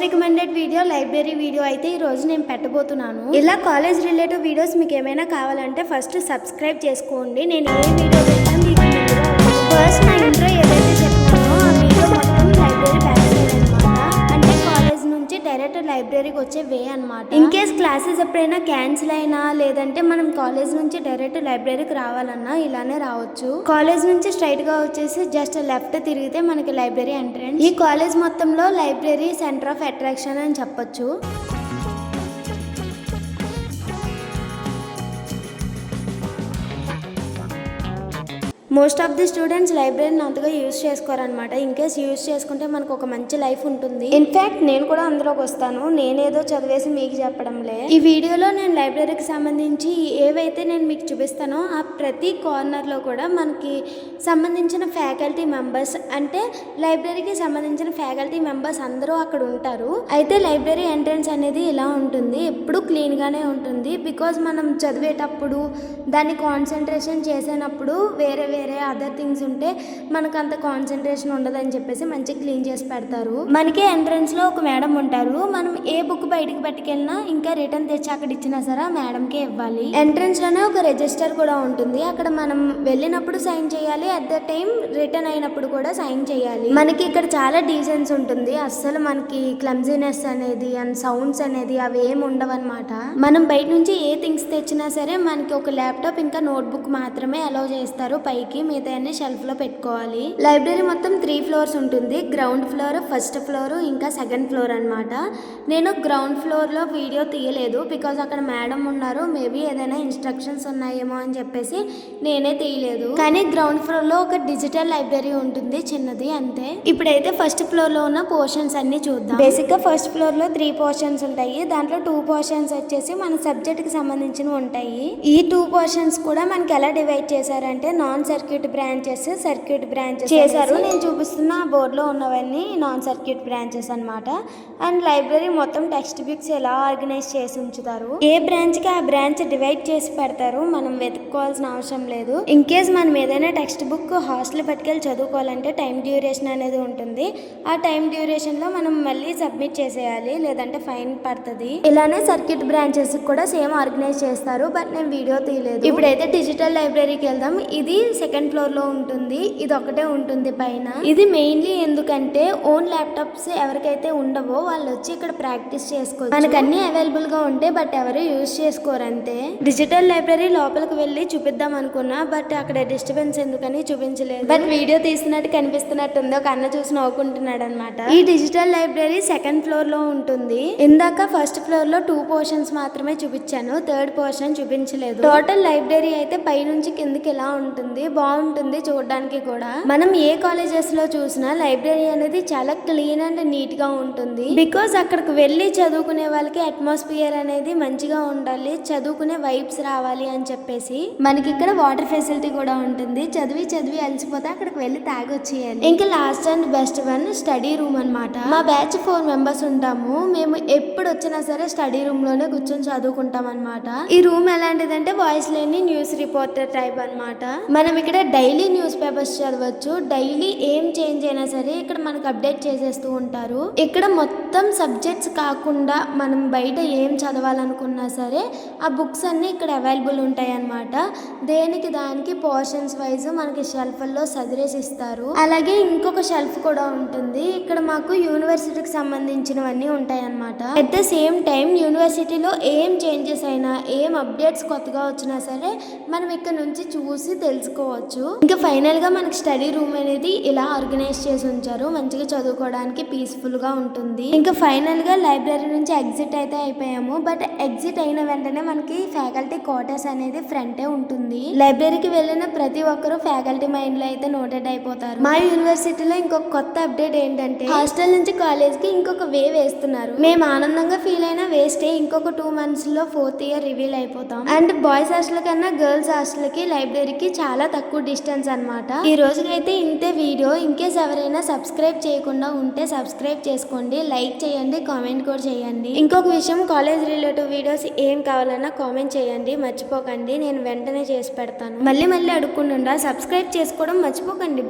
Recommended video library video అయితే ఈ రోజు నేను పెట్టబోతున్నాను. ఇలా కాలేజ్ రిలేటివ్ వీడియోస్ మీకు ఏమైనా కావాలంటే ఫస్ట్ సబ్స్క్రైబ్ చేసుకోండి. నేను ఏ వీడియో పెట్టినా మీకు ముందుగా ఫస్ట్ నా ఇంట్రో ఏదైతే చెప్తానో ఆ వీడియో మొత్తం లైబ్రరీ బ్యాక్ సైడ్ అనమాట. అంటే కాలేజ్ నుంచి డైరెక్ట్ లైబ్రరీకి వచ్చే వే అనమాట. ఇన్ కేస్ క్లాసెస్ ఎప్పుడైనా క్యాన్సిల్ అయినా లేదంటే మనం కాలేజ్ నుంచి డైరెక్ట్ లైబ్రరీకి రావాలన్నా ఇలానే రావచ్చు. కాలేజ్ నుంచి స్ట్రైట్ గా వచ్చేసి జస్ట్ లెఫ్ట్ తిరిగితే మనకి లైబ్రరీ ఎంట్రన్స్. ఈ కాలేజ్ మొత్తంలో లైబ్రరీ సెంటర్ ఆఫ్ అట్రాక్షన్ అని చెప్పొచ్చు. మోస్ట్ ఆఫ్ ది స్టూడెంట్స్ లైబ్రరీని అంతగా యూజ్ చేసుకోరనమాట. ఇన్ కేస్ యూజ్ చేసుకుంటే మనకు ఒక మంచి లైఫ్ ఉంటుంది. ఇన్ఫ్యాక్ట్ నేను కూడా అందులోకి వస్తాను. నేనేదో చదివేసి మీకు చెప్పడంలే. ఈ వీడియోలో నేను లైబ్రరీకి సంబంధించి ఏవైతే నేను మీకు చూపిస్తానో ఆ ప్రతి కార్నర్లో కూడా మనకి సంబంధించిన ఫ్యాకల్టీ మెంబర్స్, అంటే లైబ్రరీకి సంబంధించిన ఫ్యాకల్టీ మెంబర్స్ అందరూ అక్కడ ఉంటారు. అయితే లైబ్రరీ ఎంట్రన్స్ అనేది ఇలా ఉంటుంది, ఎప్పుడు క్లీన్గానే ఉంటుంది. బికాజ్ మనం చదివేటప్పుడు దాన్ని కాన్సన్ట్రేషన్ చేసేటప్పుడు వేరే అదర్ థింగ్స్ ఉంటే మనకు అంత కాన్సన్ట్రేషన్ ఉండదని చెప్పేసి మంచి క్లీన్ చేసి పెడతారు. మనకి ఎంట్రన్స్ లో ఒక మేడం ఉంటారు. మనం ఏ బుక్ బయటికి పట్టుకెళ్ళినా ఇంకా రిటర్న్ తెచ్చి అక్కడ ఇచ్చినా సరే ఆ మేడంకే ఇవ్వాలి. ఎంట్రన్స్ లోనే ఒక రిజిస్టర్ కూడా ఉంటుంది. అక్కడ మనం వెళ్ళినప్పుడు సైన్ చేయాలి, అట్ ద టైం రిటర్న్ అయినప్పుడు కూడా సైన్ చేయాలి. మనకి ఇక్కడ చాలా డీసెన్స్ ఉంటుంది. అస్సలు మనకి క్లమ్జీనెస్ అనేది అండ్ సౌండ్స్ అనేది అవి ఏమి ఉండవన్నమాట. మనం బయట నుంచి ఏ థింగ్స్ తెచ్చినా సరే మనకి ఒక ల్యాప్టాప్ ఇంకా నోట్బుక్ మాత్రమే అలౌ చేస్తారు. పైకి మిగతా అన్ని షెల్ఫ్ లో పెట్టుకోవాలి. లైబ్రరీ మొత్తం 3 ఫ్లోర్స్ ఉంటుంది. గ్రౌండ్ ఫ్లోర్, ఫస్ట్ ఫ్లోర్ ఇంకా సెకండ్ ఫ్లోర్ అనమాట. నేను గ్రౌండ్ ఫ్లోర్ లో వీడియో తీయలేదు బికాజ్ అక్కడ మేడం ఉన్నారు. మేబీ ఏదైనా ఇన్స్ట్రక్షన్స్ ఉన్నాయేమో అని చెప్పేసి నేనే తీయలేదు. కానీ గ్రౌండ్ ఫ్లోర్ లో ఒక డిజిటల్ లైబ్రరీ ఉంటుంది, చిన్నది అంతే. ఇప్పుడైతే ఫస్ట్ ఫ్లోర్ లో ఉన్న పోర్షన్స్ అన్ని చూద్దాం. బేసిక్ గా ఫస్ట్ ఫ్లోర్ లో 3 పోర్షన్స్ ఉంటాయి. దాంట్లో 2 పోర్షన్స్ వచ్చేసి మన సబ్జెక్ట్ కి సంబంధించినవి ఉంటాయి. ఈ 2 పోర్షన్స్ కూడా మనకి ఎలా డివైడ్ చేశారంటే non circuit branches, circuit branches చేశారు. నేను చూపిస్తున్న బోర్డులో ఉన్నవన్నీ నాన్ సర్క్యూట్ బ్రాంచెస్ అనమాట. అండ్ లైబ్రరీ మొత్తం టెక్స్ట్ బుక్స్ ఎలా ఆర్గనైజ్ చేసి ఉంచుతారు, ఏ బ్రాంచ్ కి ఆ బ్రాంచ్ డివైడ్ చేసి పెడతారు. మనం వెతుక్కోవాల్సిన అవసరం లేదు. ఇన్ కేస్ మనం ఏదైనా టెక్స్ట్ బుక్ హాస్టల్ పట్టుకెళ్ళి చదువుకోవాలంటే టైం డ్యూరేషన్ అనేది ఉంటుంది. ఆ టైం డ్యూరేషన్ లో మనం మళ్ళీ సబ్మిట్ చేసేయాలి, లేదంటే ఫైన్ పడుతుంది. ఇలానే సర్క్యూట్ బ్రాంచెస్ కూడా సేమ్ ఆర్గనైజ్ చేస్తారు. బట్ నేను వీడియో తీయలేదు. ఇప్పుడైతే డిజిటల్ లైబ్రరీకి వెళ్దాం. ఇది సెకండ్ ఫ్లోర్ లో ఉంటుంది. ఇది ఒకటే ఉంటుంది పైన. ఇది మెయిన్లీ ఎందుకంటే ఓన్ ల్యాప్టాప్స్ ఎవరికైతే ఉండవో వాళ్ళు వచ్చి ఇక్కడ ప్రాక్టీస్ చేసుకోవచ్చు. మనకు అన్ని అవైలబుల్ గా ఉంటాయి, బట్ ఎవరు యూజ్ చేసుకోరు అంతే. డిజిటల్ లైబ్రరీ లోపలికి వెళ్ళి చూపిద్దాం అనుకున్నా, బట్ అక్కడ డిస్టర్బెన్స్ ఎందుకని చూపించలేదు. బట్ వీడియో తీసినట్టు కనిపిస్తున్నట్టు ఉంది. ఒక అన్న చూసి నవ్వుకుంటున్నాడు అనమాట. ఈ డిజిటల్ లైబ్రరీ సెకండ్ ఫ్లోర్ లో ఉంటుంది. ఇందాక ఫస్ట్ ఫ్లోర్ లో 2 పోర్షన్స్ మాత్రమే చూపించాను, థర్డ్ పోర్షన్ చూపించలేదు. టోటల్ లైబ్రరీ అయితే పై నుంచి కిందకి ఎలా ఉంటుంది, బాగుంటుంది చూడడానికి కూడా. మనం ఏ కాలేజెస్ లో చూసినా లైబ్రరీ అనేది చాలా క్లీన్ అండ్ నీట్ గా ఉంటుంది. బికాస్ అక్కడికి వెళ్ళి చదువుకునే వాళ్ళకి అట్మాస్ఫియర్ అనేది మంచిగా ఉండాలి, చదువుకునే వైబ్స్ రావాలి అని చెప్పేసి మనకి ఇక్కడ వాటర్ ఫెసిలిటీ కూడా ఉంటుంది. చదివి అలసిపోతే అక్కడికి వెళ్ళి తాగొచ్చేయాలి. ఇంకా last and best one study room అనమాట. మా బ్యాచ్ 4 మెంబర్స్ ఉంటాము. మేము ఎప్పుడు వచ్చినా సరే స్టడీ రూమ్ లోనే కూర్చొని చదువుకుంటాం అనమాట. ఈ రూమ్ ఎలాంటిదంటే వాయిస్ లేని న్యూస్ రిపోర్టర్ టైప్ అనమాట. మనం ఇక్కడ డైలీ న్యూస్ పేపర్స్ చదవచ్చు. డైలీ ఏం చేంజ్ అయినా సరే ఇక్కడ మనకు అప్డేట్ చేసేస్తూ ఉంటారు. ఇక్కడ మొత్తం సబ్జెక్ట్స్ కాకుండా మనం బయట ఏం చదవాలనుకున్నా సరే ఆ బుక్స్ అన్ని ఇక్కడ అవైలబుల్ ఉంటాయి అన్నమాట. దేనికి దానికి పోర్షన్స్ వైజ్ మనకి షెల్ఫ్ల్లో సదిరేసి ఇస్తారు. అలాగే ఇంకొక షెల్ఫ్ కూడా ఉంటుంది. ఇక్కడ మాకు యూనివర్సిటీకి సంబంధించినవన్నీ ఉంటాయి అన్నమాట. అట్ ద సేమ్ టైం యూనివర్సిటీలో ఏం చేంజెస్ అయినా, ఏం అప్డేట్స్ కొత్తగా వచ్చినా సరే మనం ఇక్కడ నుంచి చూసి తెలుసుకోవచ్చు. ఇంకా ఫైనల్ గా మనకి స్టడీ రూమ్ అనేది ఇలా ఆర్గనైజ్ చేసి ఉంచారు. మంచిగా చదువుకోవడానికి పీస్ఫుల్ గా ఉంటుంది. ఇంకా ఫైనల్ గా లైబ్రరీ నుంచి ఎగ్జిట్ అయితే అయిపోయాము. బట్ ఎగ్జిట్ అయిన వెంటనే మనకి ఫ్యాకల్టీ క్వార్టర్స్ అనేది ఫ్రంటే ఉంటుంది. లైబ్రరీకి వెళ్ళిన ప్రతి ఒక్కరు ఫ్యాకల్టీ మైండ్ లో అయితే నోటెడ్ అయిపోతారు. మా యూనివర్సిటీలో ఇంకొక కొత్త అప్డేట్ ఏంటంటే హాస్టల్ నుంచి కాలేజ్ కి ఇంకొక వే వేస్తున్నారు. మేము ఆనందంగా ఫీల్ అయిన వేస్తే ఇంకొక 2 months లో 4th year రివీల్ అయిపోతాం. అండ్ బాయ్స్ హాస్టల్ కన్నా గర్ల్స్ హాస్టల్ కి లైబ్రరీకి చాలా తక్కువ డిస్టెన్స్ అనమాట. ఈ రోజుకైతే ఇంతే వీడియో. ఇన్కేస్ ఎవరైనా సబ్స్క్రైబ్ చేయకుండా ఉంటే సబ్స్క్రైబ్ చేసుకోండి, లైక్ చేయండి, కామెంట్ కూడా చేయండి. ఇంకొక విషయం, కాలేజ్ రిలేటివ్ వీడియోస్ ఏం కావాలన్నా కామెంట్ చేయండి, మర్చిపోకండి. నేను వెంటనే చేసి పెడతాను. మళ్ళీ అడుక్కుండా సబ్స్క్రైబ్ చేసుకోవడం మర్చిపోకండి.